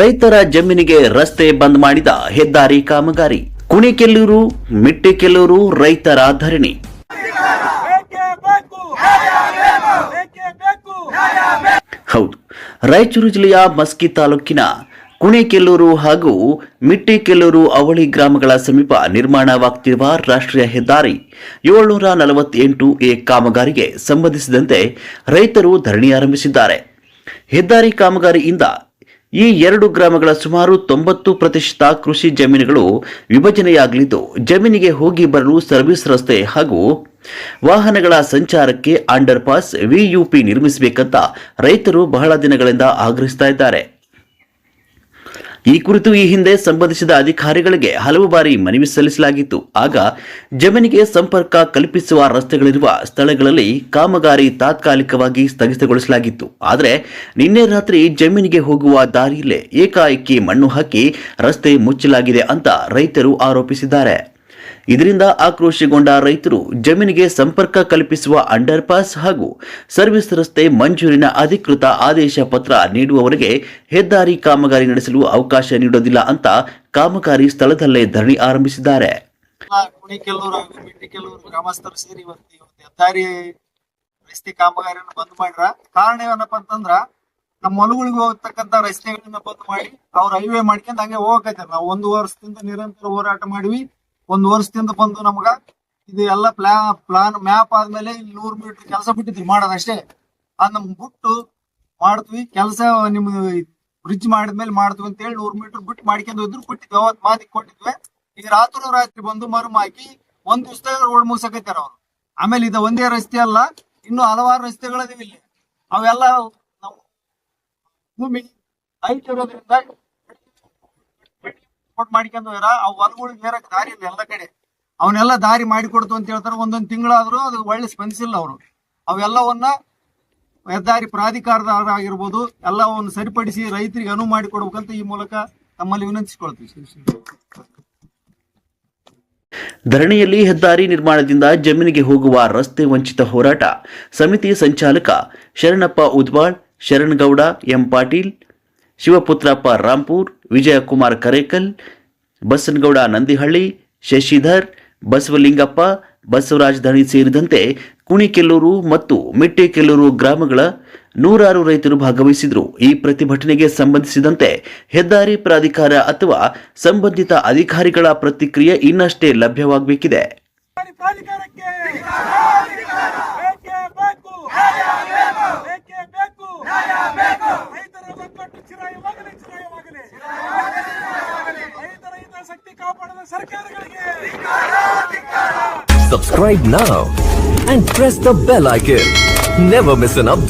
ರೈತರ ಜಮೀನಿಗೆ ರಸ್ತೆ ಬಂದ್ ಮಾಡಿದ ಹೆದ್ದಾರಿ ಕಾಮಗಾರಿ. ಕುಣಿಕೆಲ್ಲೂರು ಮಿಟ್ಟಿಕೆಲ್ಲೂರು ರೈತರ ಧರಣಿ. ಹೌದು, ರಾಯಚೂರು ಜಿಲ್ಲೆಯ ಮಸ್ಕಿ ತಾಲೂಕಿನ ಕುಣಿಕೆಲ್ಲೂರು ಹಾಗೂ ಮಿಟ್ಟಿಕೆಲ್ಲೂರು ಅವಳಿ ಗ್ರಾಮಗಳ ಸಮೀಪ ನಿರ್ಮಾಣವಾಗುತ್ತಿರುವ ರಾಷ್ಟ್ರೀಯ ಹೆದ್ದಾರಿ 748A ಕಾಮಗಾರಿಗೆ ಸಂಬಂಧಿಸಿದಂತೆ ರೈತರು ಧರಣಿ ಆರಂಭಿಸಿದ್ದಾರೆ. ಹೆದ್ದಾರಿ ಕಾಮಗಾರಿಯಿಂದ ಈ ಎರಡು ಗ್ರಾಮಗಳ ಸುಮಾರು 90% ಕೃಷಿ ಜಮೀನುಗಳು ವಿಭಜನೆಯಾಗಲಿದ್ದು, ಜಮೀನಿಗೆ ಹೋಗಿ ಬರಲು ಸರ್ವಿಸ್ ರಸ್ತೆ ಹಾಗೂ ವಾಹನಗಳ ಸಂಚಾರಕ್ಕೆ ಅಂಡರ್ ಪಾಸ್ ವಿಯುಪಿ ನಿರ್ಮಿಸಬೇಕಂತ ರೈತರು ಬಹಳ ದಿನಗಳಿಂದ ಆಗ್ರಹಿಸ್ತಾ ಇದ್ದಾರೆ. ಈ ಕುರಿತು ಈ ಹಿಂದೆ ಸಂಬಂಧಿಸಿದ ಅಧಿಕಾರಿಗಳಿಗೆ ಹಲವು ಬಾರಿ ಮನವಿ ಸಲ್ಲಿಸಲಾಗಿತ್ತು. ಆಗ ಜಮೀನಿಗೆ ಸಂಪರ್ಕ ಕಲ್ಪಿಸುವ ರಸ್ತೆಗಳಿರುವ ಸ್ಥಳಗಳಲ್ಲಿ ಕಾಮಗಾರಿ ತಾತ್ಕಾಲಿಕವಾಗಿ ಸ್ಥಗಿತಗೊಳಿಸಲಾಗಿತ್ತು. ಆದರೆ ನಿನ್ನೆ ರಾತ್ರಿ ಜಮೀನಿಗೆ ಹೋಗುವ ದಾರಿಯಲ್ಲೇ ಏಕಾಏಕಿ ಮಣ್ಣು ಹಾಕಿ ರಸ್ತೆ ಮುಚ್ಚಲಾಗಿದೆ ಅಂತ ರೈತರು ಆರೋಪಿಸಿದ್ದಾರೆ. ಇದರಿಂದ ಆಕ್ರೋಶಗೊಂಡ ರೈತರು ಜಮೀನಿಗೆ ಸಂಪರ್ಕ ಕಲ್ಪಿಸುವ ಅಂಡರ್ ಪಾಸ್ ಹಾಗೂ ಸರ್ವಿಸ್ ರಸ್ತೆ ಮಂಜೂರಿನ ಅಧಿಕೃತ ಆದೇಶ ಪತ್ರ ನೀಡುವವರೆಗೆ ಹೆದ್ದಾರಿ ಕಾಮಗಾರಿ ನಡೆಸಲು ಅವಕಾಶ ನೀಡುವುದಿಲ್ಲ ಅಂತ ಕಾಮಗಾರಿ ಸ್ಥಳದಲ್ಲೇ ಧರಣಿ ಆರಂಭಿಸಿದ್ದಾರೆ. ಗ್ರಾಮಸ್ಥರು ಸೇರಿ ಹೆದ್ದಾರಿ ರಸ್ತೆ ಕಾಮಗಾರಿಯನ್ನು ಬಂದ್ ಮಾಡ್ರ. ಕಾರಣ ಏನಪ್ಪ ಅಂತಂದ್ರ ನಮ್ಮ ಹೊಲಗಳಿಗೆ ಹೋಗ್ತಕ್ಕಂತ ರಸ್ತೆಗಳನ್ನ ಬಂದ್ ಮಾಡಿ ಅವ್ರ ಹೈವೇ ಮಾಡ್ಕೊಂಡ್ ಹಂಗೆ ಹೋಗಕೈತಾರ. ನಾವು 1 ವರ್ಷದಿಂದ ನಿರಂತರ ಹೋರಾಟ ಮಾಡಿವಿ. 1 ವರ್ಷದಿಂದ ಬಂದು ನಮಗ ಇದು ಎಲ್ಲ ಪ್ಲಾನ್ ಮ್ಯಾಪ್ ಆದ್ಮೇಲೆ 100 ಮೀಟರ್ ಕೆಲಸ ಬಿಟ್ಟಿದ್ವಿ ಮಾಡೋದಷ್ಟೇ. ಅದ್ ನಮ್ಗೆ ಬಿಟ್ಟು ಮಾಡ್ತೀವಿ ಕೆಲಸ, ನಿಮ್ ಬ್ರಿಡ್ಜ್ ಮಾಡಿದ್ಮೇಲೆ ಮಾಡ್ತೀವಿ ಅಂತ ಹೇಳಿ 100 ಮೀಟರ್ ಬಿಟ್ಟು ಮಾಡ್ಕೊಂಡು ಇದ್ರು ಕೊಟ್ಟಿದ್ವಿ. ಅವತ್ ಮಾತಿಗೆ ಕೊಟ್ಟಿದ್ವಿ. ಈಗ ರಾತ್ರಿ ಬಂದು ಮರು ಹಾಕಿ 1 ದಿವಸದಾಗ ರೋಡ್ ಮುಗಿಸಕೈತಾರ ಅವ್ರು. ಆಮೇಲೆ ಇದು ಒಂದೇ ರಸ್ತೆ ಅಲ್ಲ, ಇನ್ನು ಹಲವಾರು ರಸ್ತೆಗಳಿದಾವೆ ಇಲ್ಲಿ. ಅವೆಲ್ಲ ನಾವು ಭೂಮಿ ಹೈಟ್ ಇರೋದ್ರಿಂದ ಮಾಡ್ಕೊಂಡು ಅವ್ ಹೊಲಗಳಿಗೆ ಏರಕ್ ದಾರಿ ಇಲ್ಲ ಎಲ್ಲ ಕಡೆ. ಅವನ್ನೆಲ್ಲ ದಾರಿ ಮಾಡಿಕೊಡ್ತು ಅಂತ ಹೇಳ್ತಾರೆ. ಒಂದೊಂದು ತಿಂಗಳಾದ್ರೂ ಅದು ಒಳ್ಳೆ ಸ್ಪಂದಿಸಿಲ್ಲ ಅವರು. ಅವೆಲ್ಲವನ್ನ ಹೆದ್ದಾರಿ ಪ್ರಾಧಿಕಾರದವರು ಆಗಿರ್ಬೋದು ಎಲ್ಲವನ್ನು ಸರಿಪಡಿಸಿ ರೈತರಿಗೆ ಅನುವು ಮಾಡಿಕೊಡ್ಬೇಕಂತ ಈ ಮೂಲಕ ತಮ್ಮಲ್ಲಿ ವಿನಂತಿಸಿಕೊಳ್ತೀವಿ. ಧರಣಿಯಲ್ಲಿ ಹೆದ್ದಾರಿ ನಿರ್ಮಾಣದಿಂದ ಜಮೀನಿಗೆ ಹೋಗುವ ರಸ್ತೆ ವಂಚಿತ ಹೋರಾಟ ಸಮಿತಿ ಸಂಚಾಲಕ ಶರಣಪ್ಪ ಉದ್ವಾಳ್, ಶರಣಗೌಡ ಎಂ ಪಾಟೀಲ್, ಶಿವಪುತ್ರಪ್ಪ ರಾಂಪುರ್, ವಿಜಯಕುಮಾರ್ ಕರೇಕಲ್, ಬಸನಗೌಡ ನಂದಿಹಳ್ಳಿ, ಶಶಿಧರ್, ಬಸವಲಿಂಗಪ್ಪ, ಬಸವರಾಜ್ ಧಣಿ ಸೇರಿದಂತೆ ಕುಣಿಕೆಲ್ಲೂರು ಮತ್ತು ಮಿಟ್ಟಿಕೆಲ್ಲೂರು ಗ್ರಾಮಗಳ 100 ರೈತರು ಭಾಗವಹಿಸಿದ್ರು. ಈ ಪ್ರತಿಭಟನೆಗೆ ಸಂಬಂಧಿಸಿದಂತೆ ಹೆದ್ದಾರಿ ಪ್ರಾಧಿಕಾರ ಅಥವಾ ಸಂಬಂಧಿತ ಅಧಿಕಾರಿಗಳ ಪ್ರತಿಕ್ರಿಯೆ ಇನ್ನಷ್ಟೇ ಲಭ್ಯವಾಗಬೇಕಿದೆ. Subscribe now and press the bell icon. Never miss an update.